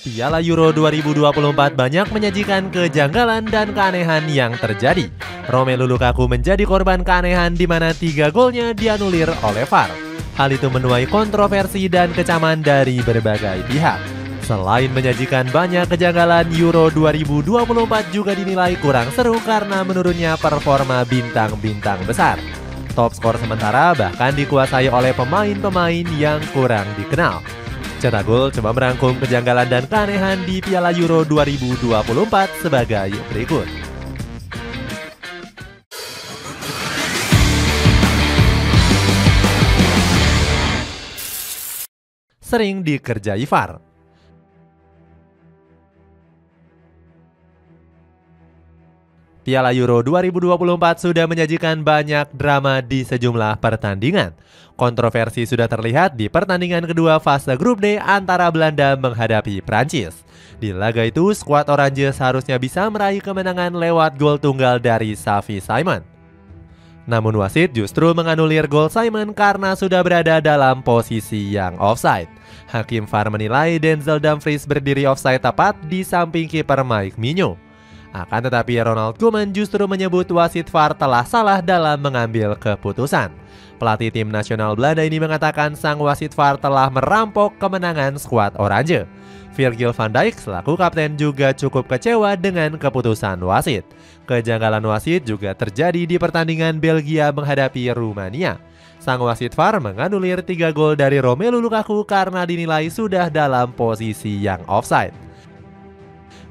Piala Euro 2024 banyak menyajikan kejanggalan dan keanehan yang terjadi. Romelu Lukaku menjadi korban keanehan di mana 3 golnya dianulir oleh VAR. Hal itu menuai kontroversi dan kecaman dari berbagai pihak. Selain menyajikan banyak kejanggalan, Euro 2024 juga dinilai kurang seru karena menurunnya performa bintang-bintang besar. Top skor sementara bahkan dikuasai oleh pemain-pemain yang kurang dikenal. Cetak Gol coba merangkum kejanggalan dan keanehan di Piala Euro 2024 sebagai berikut. Sering dikerjai VAR. Piala Euro 2024 sudah menyajikan banyak drama di sejumlah pertandingan. Kontroversi sudah terlihat di pertandingan kedua fase grup D antara Belanda menghadapi Prancis. Di laga itu, skuad Oranje seharusnya bisa meraih kemenangan lewat gol tunggal dari Xavi Simons. Namun wasit justru menganulir gol Simons karena sudah berada dalam posisi yang offside. Hakim VAR menilai Denzel Dumfries berdiri offside tepat di samping kiper Mike Maignan. Akan tetapi Ronald Koeman justru menyebut wasit VAR telah salah dalam mengambil keputusan. Pelatih tim nasional Belanda ini mengatakan sang wasit VAR telah merampok kemenangan skuad Oranje. Virgil van Dijk selaku kapten juga cukup kecewa dengan keputusan wasit. Kejanggalan wasit juga terjadi di pertandingan Belgia menghadapi Rumania. Sang wasit VAR menganulir 3 gol dari Romelu Lukaku karena dinilai sudah dalam posisi yang offside.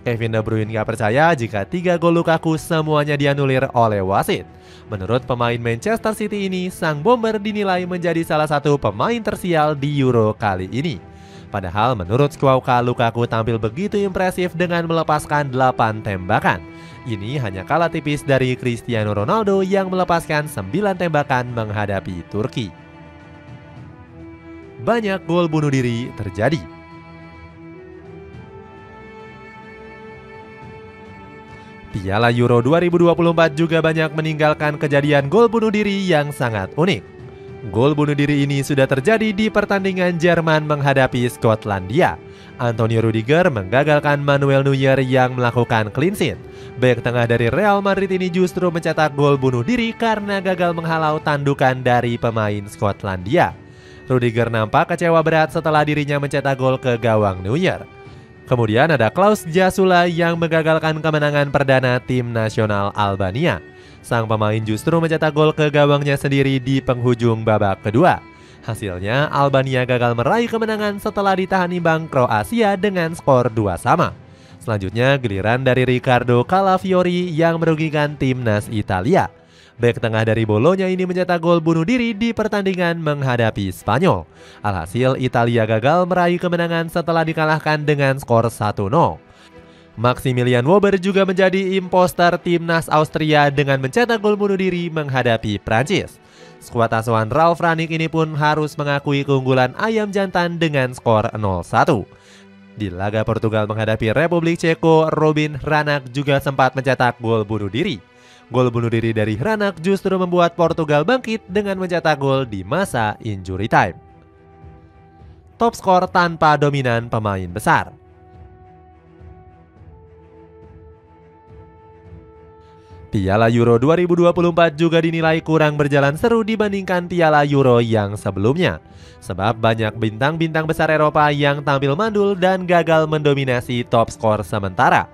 Kevin De Bruyne gak percaya jika 3 gol Lukaku semuanya dianulir oleh wasit. Menurut pemain Manchester City ini, sang bomber dinilai menjadi salah satu pemain tersial di Euro kali ini. Padahal menurut Squawka, Lukaku tampil begitu impresif dengan melepaskan 8 tembakan. Ini hanya kalah tipis dari Cristiano Ronaldo yang melepaskan 9 tembakan menghadapi Turki. Banyak gol bunuh diri terjadi. Piala Euro 2024 juga banyak meninggalkan kejadian gol bunuh diri yang sangat unik. Gol bunuh diri ini sudah terjadi di pertandingan Jerman menghadapi Skotlandia. Antonio Rudiger menggagalkan Manuel Neuer yang melakukan clean sheet. Bek tengah dari Real Madrid ini justru mencetak gol bunuh diri karena gagal menghalau tandukan dari pemain Skotlandia. Rudiger nampak kecewa berat setelah dirinya mencetak gol ke gawang Neuer. Kemudian ada Klaus Jasula yang menggagalkan kemenangan perdana tim nasional Albania. Sang pemain justru mencetak gol ke gawangnya sendiri di penghujung babak kedua. Hasilnya Albania gagal meraih kemenangan setelah ditahan imbang Kroasia dengan skor 2-2. Selanjutnya giliran dari Riccardo Calafiori yang merugikan timnas Italia. Bek tengah dari Bolonya ini mencetak gol bunuh diri di pertandingan menghadapi Spanyol. Alhasil Italia gagal meraih kemenangan setelah dikalahkan dengan skor 1-0. Maximilian Wöber juga menjadi imposter timnas Austria dengan mencetak gol bunuh diri menghadapi Prancis. Skuad asuhan Ralf Rangnick ini pun harus mengakui keunggulan ayam jantan dengan skor 0-1. Di laga Portugal menghadapi Republik Ceko, Robin Hranak juga sempat mencetak gol bunuh diri. Gol bunuh diri dari Hranak justru membuat Portugal bangkit dengan mencetak gol di masa injury time. Top skor tanpa dominan pemain besar. Piala Euro 2024 juga dinilai kurang berjalan seru dibandingkan Piala Euro yang sebelumnya. Sebab banyak bintang-bintang besar Eropa yang tampil mandul dan gagal mendominasi top skor sementara.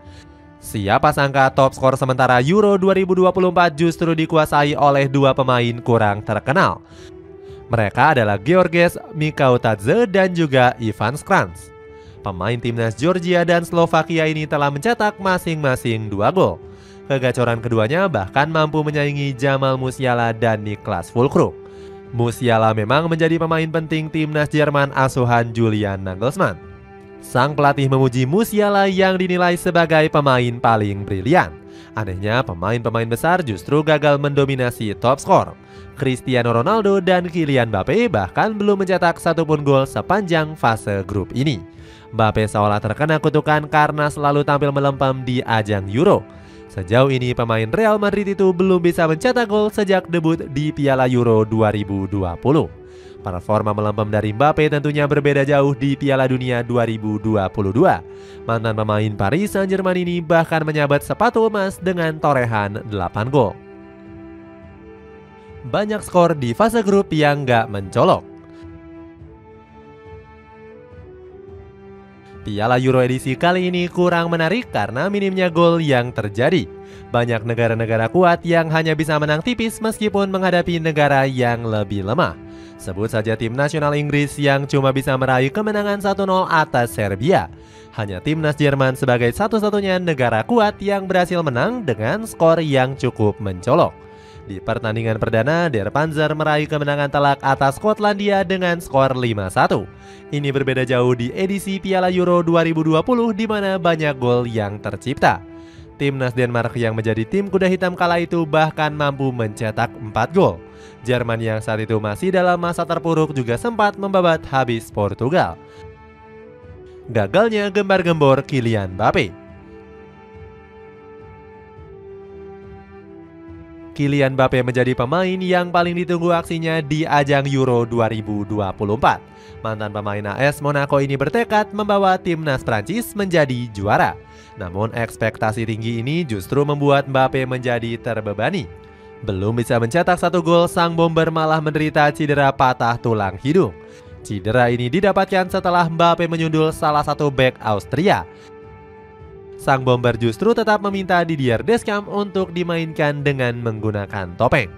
Siapa sangka top skor sementara Euro 2024 justru dikuasai oleh 2 pemain kurang terkenal. Mereka adalah Georges Mikautadze dan juga Ivan Škrans. Pemain timnas Georgia dan Slovakia ini telah mencetak masing-masing 2 gol. Kegacoran keduanya bahkan mampu menyaingi Jamal Musiala dan Niklas Füllkrug. Musiala memang menjadi pemain penting timnas Jerman asuhan Julian Nagelsmann. Sang pelatih memuji Musiala yang dinilai sebagai pemain paling brilian. Anehnya, pemain-pemain besar justru gagal mendominasi top skor. Cristiano Ronaldo dan Kylian Mbappe bahkan belum mencetak satupun gol sepanjang fase grup ini. Mbappe seolah terkena kutukan karena selalu tampil melempem di ajang Euro. Sejauh ini pemain Real Madrid itu belum bisa mencetak gol sejak debut di Piala Euro 2020. Performa melempem dari Mbappe tentunya berbeda jauh di Piala Dunia 2022. Mantan pemain Paris Saint-Germain ini bahkan menyabet sepatu emas dengan torehan 8 gol. Banyak skor di fase grup yang gak mencolok. Piala Euro edisi kali ini kurang menarik karena minimnya gol yang terjadi. Banyak negara-negara kuat yang hanya bisa menang tipis meskipun menghadapi negara yang lebih lemah. Sebut saja tim nasional Inggris yang cuma bisa meraih kemenangan 1-0 atas Serbia. Hanya timnas Jerman sebagai satu-satunya negara kuat yang berhasil menang dengan skor yang cukup mencolok. Di pertandingan perdana, Der Panzer meraih kemenangan telak atas Skotlandia dengan skor 5-1. Ini berbeda jauh di edisi Piala Euro 2020 di mana banyak gol yang tercipta. Timnas Denmark yang menjadi tim kuda hitam kala itu bahkan mampu mencetak 4 gol. Jerman yang saat itu masih dalam masa terpuruk juga sempat membabat habis Portugal. Gagalnya gembar-gembor Kylian Mbappe. Kylian Mbappe menjadi pemain yang paling ditunggu aksinya di ajang Euro 2024. Mantan pemain AS Monaco ini bertekad membawa timnas Prancis menjadi juara. Namun ekspektasi tinggi ini justru membuat Mbappe menjadi terbebani. Belum bisa mencetak 1 gol, sang bomber malah menderita cedera patah tulang hidung. Cedera ini didapatkan setelah Mbappe menyundul salah satu bek Austria. Sang bomber justru tetap meminta Didier Deschamps untuk dimainkan dengan menggunakan topeng.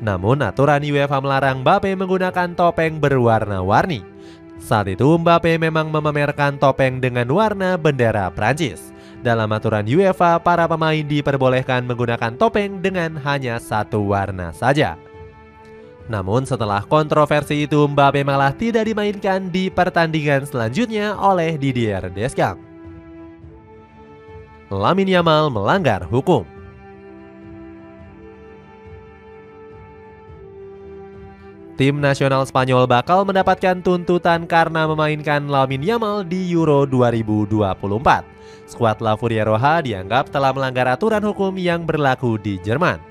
Namun aturan UEFA melarang Mbappe menggunakan topeng berwarna-warni. Saat itu Mbappe memang memamerkan topeng dengan warna bendera Prancis. Dalam aturan UEFA, para pemain diperbolehkan menggunakan topeng dengan hanya satu warna saja. Namun setelah kontroversi itu, Mbappe malah tidak dimainkan di pertandingan selanjutnya oleh Didier Deschamps. Lamine Yamal melanggar hukum. Tim nasional Spanyol bakal mendapatkan tuntutan karena memainkan Lamine Yamal di Euro 2024. Skuad La Furia Roja dianggap telah melanggar aturan hukum yang berlaku di Jerman.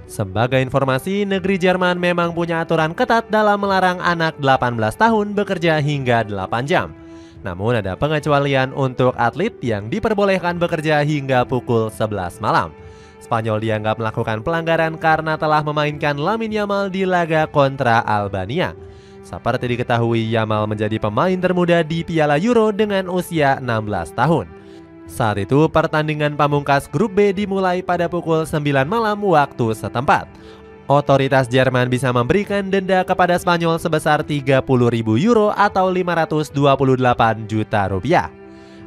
Sebagai informasi, negeri Jerman memang punya aturan ketat dalam melarang anak 18 tahun bekerja hingga 8 jam. Namun ada pengecualian untuk atlet yang diperbolehkan bekerja hingga pukul 11 malam. Spanyol dianggap melakukan pelanggaran karena telah memainkan Lamine Yamal di laga kontra Albania. Seperti diketahui, Yamal menjadi pemain termuda di Piala Euro dengan usia 16 tahun. Saat itu pertandingan pamungkas grup B dimulai pada pukul 9 malam waktu setempat. Otoritas Jerman bisa memberikan denda kepada Spanyol sebesar 30.000 euro atau 528 juta rupiah.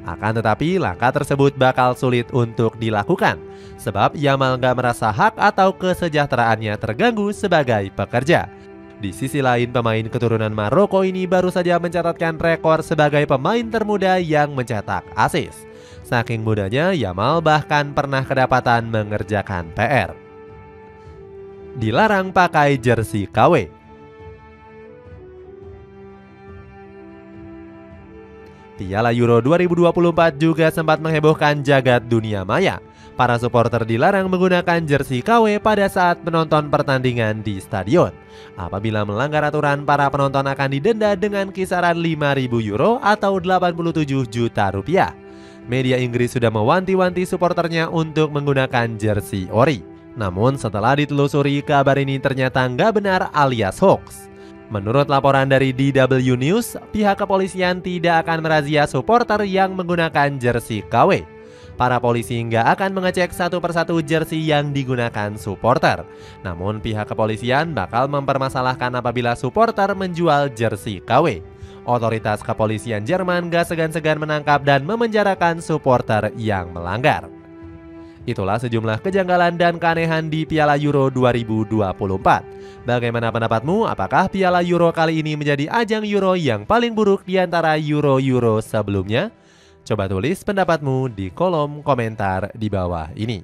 Akan tetapi langkah tersebut bakal sulit untuk dilakukan sebab Yamal gak merasa hak atau kesejahteraannya terganggu sebagai pekerja. Di sisi lain, pemain keturunan Maroko ini baru saja mencatatkan rekor sebagai pemain termuda yang mencetak assist. Saking mudanya, Yamal bahkan pernah kedapatan mengerjakan PR. Dilarang pakai jersey KW. Piala Euro 2024 juga sempat menghebohkan jagat dunia maya. Para supporter dilarang menggunakan jersey KW pada saat menonton pertandingan di stadion. Apabila melanggar aturan, para penonton akan didenda dengan kisaran 5.000 euro atau 87 juta rupiah. Media Inggris sudah mewanti-wanti supporternya untuk menggunakan jersey ori. Namun setelah ditelusuri, kabar ini ternyata nggak benar alias hoax. Menurut laporan dari DW News, pihak kepolisian tidak akan merazia supporter yang menggunakan jersey KW. Para polisi nggak akan mengecek satu persatu jersey yang digunakan supporter. Namun pihak kepolisian bakal mempermasalahkan apabila supporter menjual jersey KW. Otoritas kepolisian Jerman gak segan-segan menangkap dan memenjarakan supporter yang melanggar. Itulah sejumlah kejanggalan dan keanehan di Piala Euro 2024. Bagaimana pendapatmu? Apakah Piala Euro kali ini menjadi ajang Euro yang paling buruk di antara Euro-Euro sebelumnya? Coba tulis pendapatmu di kolom komentar di bawah ini.